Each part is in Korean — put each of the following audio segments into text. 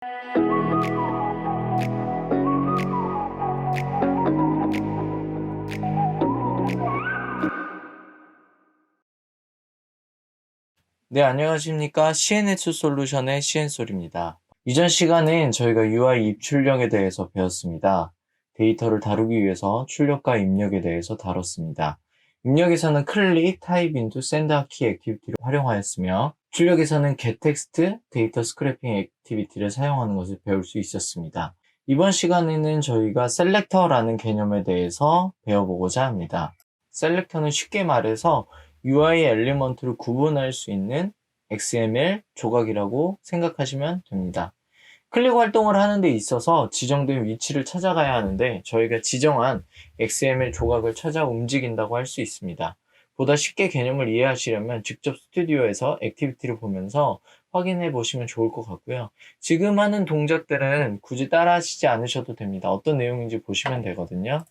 네, 안녕하십니까. CNS 솔루션의 CN솔입니다. 이전 시간엔 저희가 UI 입출력에 대해서 배웠습니다. 데이터를 다루기 위해서 출력과 입력에 대해서 다뤘습니다. 입력에서는 클릭, 타입 인투, 샌드 키 액티비티를 활용하였으며, 출력에서는 getText, 데이터 스크래핑 액티비티를 사용하는 것을 배울 수 있었습니다. 이번 시간에는 저희가 셀렉터라는 개념에 대해서 배워보고자 합니다. 셀렉터는 쉽게 말해서 UI 엘리먼트를 구분할 수 있는 XML 조각이라고 생각하시면 됩니다. 클릭 활동을 하는 데 있어서 지정된 위치를 찾아가야 하는데 저희가 지정한 XML 조각을 찾아 움직인다고 할 수 있습니다. 보다 쉽게 개념을 이해하시려면 직접 스튜디오에서 액티비티를 보면서 확인해 보시면 좋을 것 같고요. 지금 하는 동작들은 굳이 따라 하시지 않으셔도 됩니다. 어떤 내용인지 보시면 되거든요.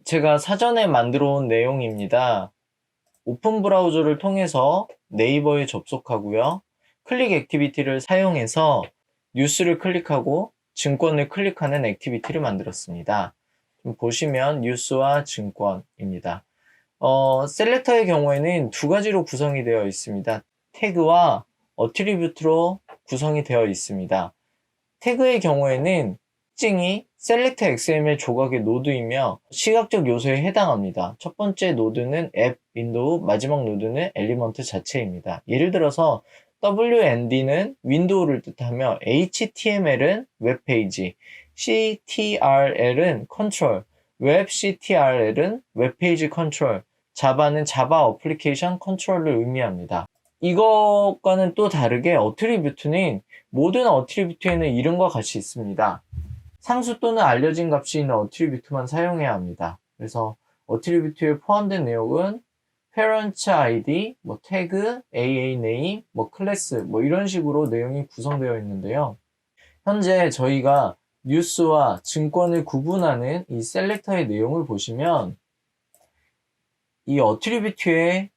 제가 사전에 만들어 온 내용입니다. 오픈 브라우저를 통해서 네이버에 접속하고요. 클릭 액티비티를 사용해서 뉴스를 클릭하고 증권을 클릭하는 액티비티를 만들었습니다. 좀 보시면 뉴스와 증권입니다. 셀렉터의 경우에는 두 가지로 구성이 되어 있습니다. 태그와 어트리뷰트로 구성이 되어 있습니다. 태그의 경우에는 특징이 셀렉트 XML 조각의 노드이며 시각적 요소에 해당합니다. 첫 번째 노드는 앱 윈도우, 마지막 노드는 엘리먼트 자체입니다. 예를 들어서 WND는 윈도우를 뜻하며 HTML은 웹페이지, CTRL은 컨트롤, 웹 CTRL은 웹페이지 컨트롤, 자바는 자바 어플리케이션 컨트롤을 의미합니다. 이것과는 또 다르게 어트리뷰트는 모든 어트리뷰트에는 이름과 같이 있습니다. 상수 또는 알려진 값이 있는 어트리뷰트만 사용해야 합니다. 그래서 어트리뷰트에 포함된 내용은 parent ID, 태그, AA name, 클래스, 이런 식으로 내용이 구성되어 있는데요. 현재 저희가 뉴스와 증권을 구분하는 이 셀렉터의 내용을 보시면 이 어트리뷰트의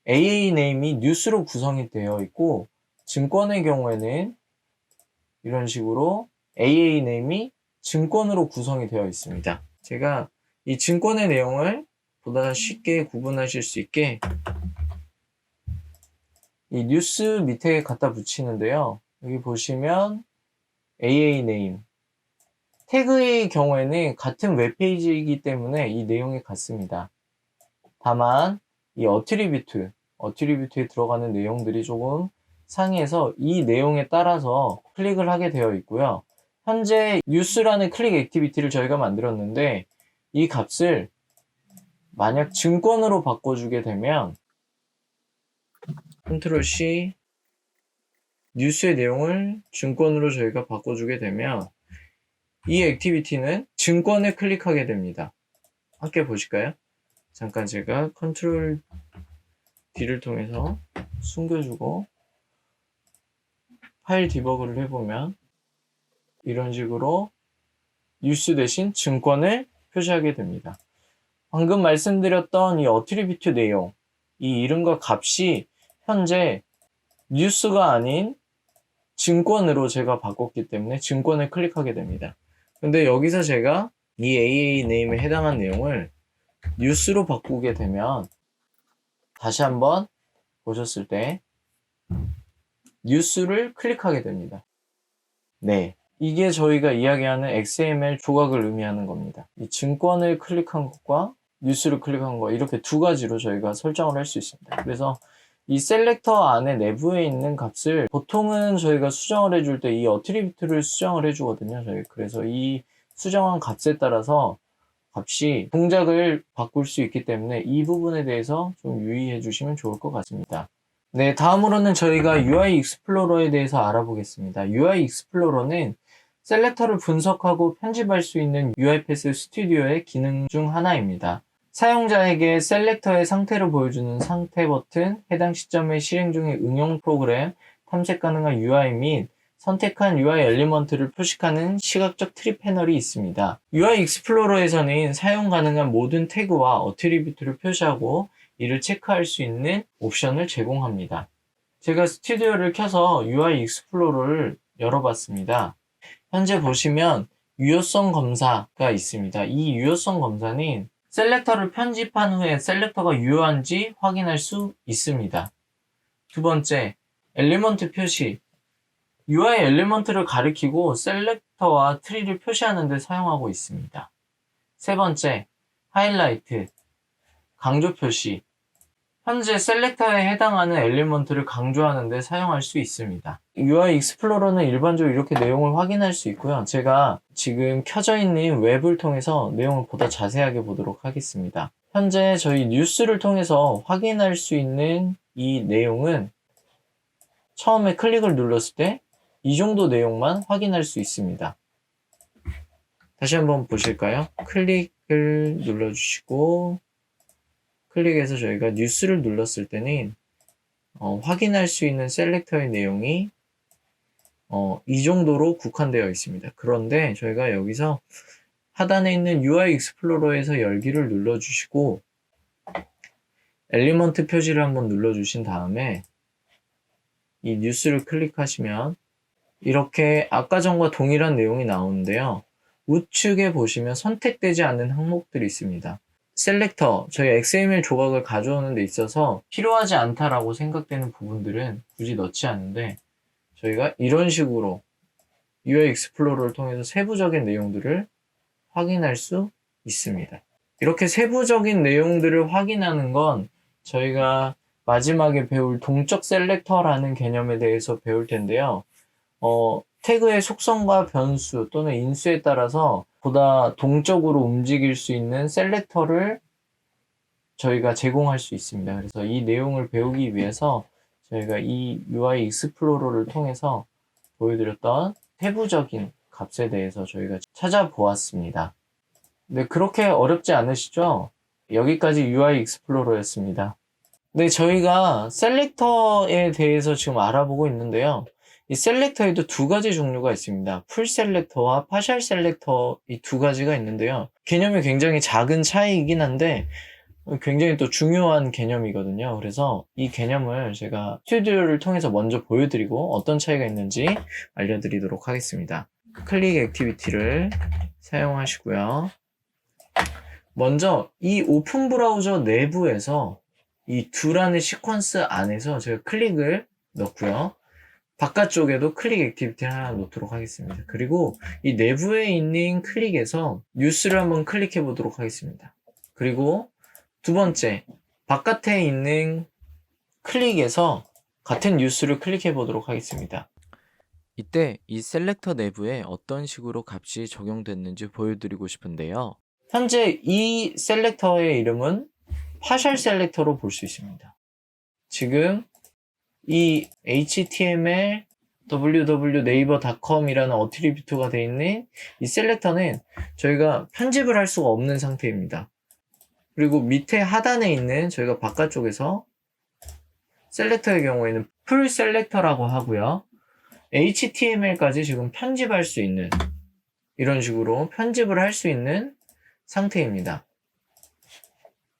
AA name이 뉴스로 구성이 되어 있고 증권의 경우에는 이런 식으로 AA name이 증권으로 구성이 되어 있습니다. 제가 이 증권의 내용을 보다 쉽게 구분하실 수 있게 이 뉴스 밑에 갖다 붙이는데요. 여기 보시면 AA name 태그의 경우에는 같은 웹페이지이기 때문에 이 내용이 같습니다. 다만 이 어트리뷰트에 들어가는 내용들이 조금 상이해서 이 내용에 따라서 클릭을 하게 되어 있고요. 현재 뉴스라는 클릭 액티비티를 저희가 만들었는데 이 값을 만약 증권으로 바꿔주게 되면 컨트롤 C 뉴스의 내용을 증권으로 저희가 바꿔주게 되면 이 액티비티는 증권을 클릭하게 됩니다. 함께 보실까요? 잠깐 제가 컨트롤 D를 통해서 숨겨주고 파일 디버그를 해보면 이런 식으로 뉴스 대신 증권을 표시하게 됩니다. 방금 말씀드렸던 이 어트리뷰트 내용, 이 이름과 값이 현재 뉴스가 아닌 증권으로 제가 바꿨기 때문에 증권을 클릭하게 됩니다. 근데 여기서 제가 이 AA 네임에 해당한 내용을 뉴스로 바꾸게 되면 다시 한번 보셨을 때 뉴스를 클릭하게 됩니다. 네, 이게 저희가 이야기하는 XML 조각을 의미하는 겁니다. 이 증권을 클릭한 것과 뉴스를 클릭한 것 이렇게 두 가지로 저희가 설정을 할 수 있습니다. 그래서 이 셀렉터 안에 내부에 있는 값을 보통은 저희가 수정을 해줄 때 이 어트리뷰트를 수정을 해주거든요. 그래서 이 수정한 값에 따라서 값이 동작을 바꿀 수 있기 때문에 이 부분에 대해서 좀 유의해 주시면 좋을 것 같습니다. 네, 다음으로는 저희가 UI 익스플로러에 대해서 알아보겠습니다. UI 익스플로러는 셀렉터를 분석하고 편집할 수 있는 UiPath 스튜디오의 기능 중 하나입니다. 사용자에게 셀렉터의 상태를 보여주는 상태 버튼, 해당 시점에 실행 중인 응용 프로그램, 탐색 가능한 UI 및 선택한 UI 엘리먼트를 표식하는 시각적 트리 패널이 있습니다. UI 익스플로러에서는 사용 가능한 모든 태그와 어트리뷰트를 표시하고 이를 체크할 수 있는 옵션을 제공합니다. 제가 스튜디오를 켜서 UI 익스플로러를 열어봤습니다. 현재 보시면 유효성 검사가 있습니다. 이 유효성 검사는 셀렉터를 편집한 후에 셀렉터가 유효한지 확인할 수 있습니다. 두 번째, 엘리먼트 표시. UI 엘리먼트를 가리키고 셀렉터와 트리를 표시하는 데 사용하고 있습니다. 세 번째, 하이라이트, 강조 표시. 현재 셀렉터에 해당하는 엘리먼트를 강조하는 데 사용할 수 있습니다. UI 익스플로러는 일반적으로 이렇게 내용을 확인할 수 있고요. 제가 지금 켜져 있는 웹을 통해서 내용을 보다 자세하게 보도록 하겠습니다. 현재 저희 뉴스를 통해서 확인할 수 있는 이 내용은 처음에 클릭을 눌렀을 때 이 정도 내용만 확인할 수 있습니다. 다시 한번 보실까요? 클릭을 눌러주시고 클릭해서 저희가 뉴스를 눌렀을 때는 확인할 수 있는 셀렉터의 내용이 이 정도로 국한되어 있습니다. 그런데 저희가 여기서 하단에 있는 UI 익스플로러에서 열기를 눌러주시고 엘리먼트 표시를 한번 눌러주신 다음에 이 뉴스를 클릭하시면 이렇게 아까 전과 동일한 내용이 나오는데요. 우측에 보시면 선택되지 않는 항목들이 있습니다. 셀렉터, 저희 XML 조각을 가져오는 데 있어서 필요하지 않다라고 생각되는 부분들은 굳이 넣지 않는데 저희가 이런 식으로 UI 익스플로러를 통해서 세부적인 내용들을 확인할 수 있습니다. 이렇게 세부적인 내용들을 확인하는 건 저희가 마지막에 배울 동적 셀렉터라는 개념에 대해서 배울 텐데요. 태그의 속성과 변수 또는 인수에 따라서 보다 동적으로 움직일 수 있는 셀렉터를 저희가 제공할 수 있습니다. 그래서 이 내용을 배우기 위해서 저희가 이 UI 익스플로러를 통해서 보여드렸던 세부적인 값에 대해서 저희가 찾아보았습니다. 네, 그렇게 어렵지 않으시죠? 여기까지 UI 익스플로러였습니다. 네, 저희가 셀렉터에 대해서 지금 알아보고 있는데요. 이 셀렉터에도 두 가지 종류가 있습니다. 풀 셀렉터와 파셜 셀렉터 이 두 가지가 있는데요. 개념이 굉장히 작은 차이이긴 한데 굉장히 또 중요한 개념이거든요. 그래서 이 개념을 제가 튜토리얼을 통해서 먼저 보여드리고 어떤 차이가 있는지 알려드리도록 하겠습니다. 클릭 액티비티를 사용하시고요. 먼저 이 오픈 브라우저 내부에서 이 두라는 시퀀스 안에서 제가 클릭을 넣고요. 바깥쪽에도 클릭 액티비티를 하나 놓도록 하겠습니다. 그리고 이 내부에 있는 클릭에서 뉴스를 한번 클릭해 보도록 하겠습니다. 그리고 두 번째, 바깥에 있는 클릭에서 같은 뉴스를 클릭해 보도록 하겠습니다. 이때 이 셀렉터 내부에 어떤 식으로 값이 적용됐는지 보여드리고 싶은데요. 현재 이 셀렉터의 이름은 파셜 셀렉터로 볼 수 있습니다. 지금 이 html www.naver.com이라는 어트리뷰트가 되어 있는 이 셀렉터는 저희가 편집을 할 수가 없는 상태입니다. 그리고 밑에 하단에 있는 저희가 바깥쪽에서 셀렉터의 경우에는 풀 셀렉터라고 하고요. html까지 지금 편집할 수 있는 이런 식으로 편집을 할 수 있는 상태입니다.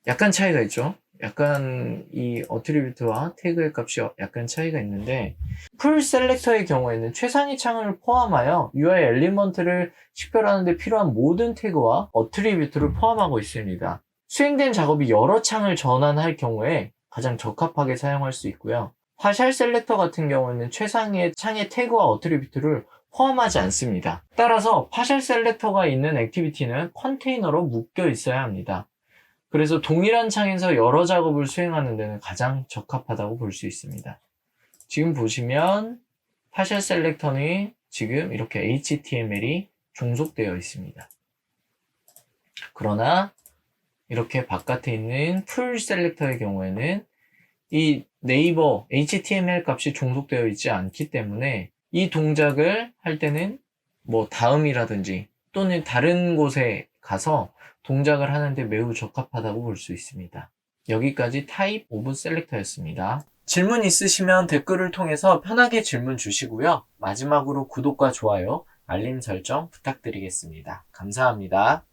약간 차이가 있죠. 약간 이 어트리뷰트와 태그의 값이 약간 차이가 있는데 풀 셀렉터의 경우에는 최상위 창을 포함하여 UI 엘리먼트를 식별하는 데 필요한 모든 태그와 어트리뷰트를 포함하고 있습니다. 수행된 작업이 여러 창을 전환할 경우에 가장 적합하게 사용할 수 있고요. 파셜 셀렉터 같은 경우에는 최상위의 창의 태그와 어트리뷰트를 포함하지 않습니다. 따라서 파셜 셀렉터가 있는 액티비티는 컨테이너로 묶여 있어야 합니다. 그래서 동일한 창에서 여러 작업을 수행하는 데는 가장 적합하다고 볼 수 있습니다. 지금 보시면 파셜 셀렉터는 지금 이렇게 HTML이 종속되어 있습니다. 그러나 이렇게 바깥에 있는 풀 셀렉터의 경우에는 이 네이버 HTML 값이 종속되어 있지 않기 때문에 이 동작을 할 때는 뭐 다음이라든지 또는 다른 곳에 가서 동작을 하는데 매우 적합하다고 볼 수 있습니다. 여기까지 타입 오브 셀렉터였습니다. 질문 있으시면 댓글을 통해서 편하게 질문 주시고요. 마지막으로 구독과 좋아요, 알림 설정 부탁드리겠습니다. 감사합니다.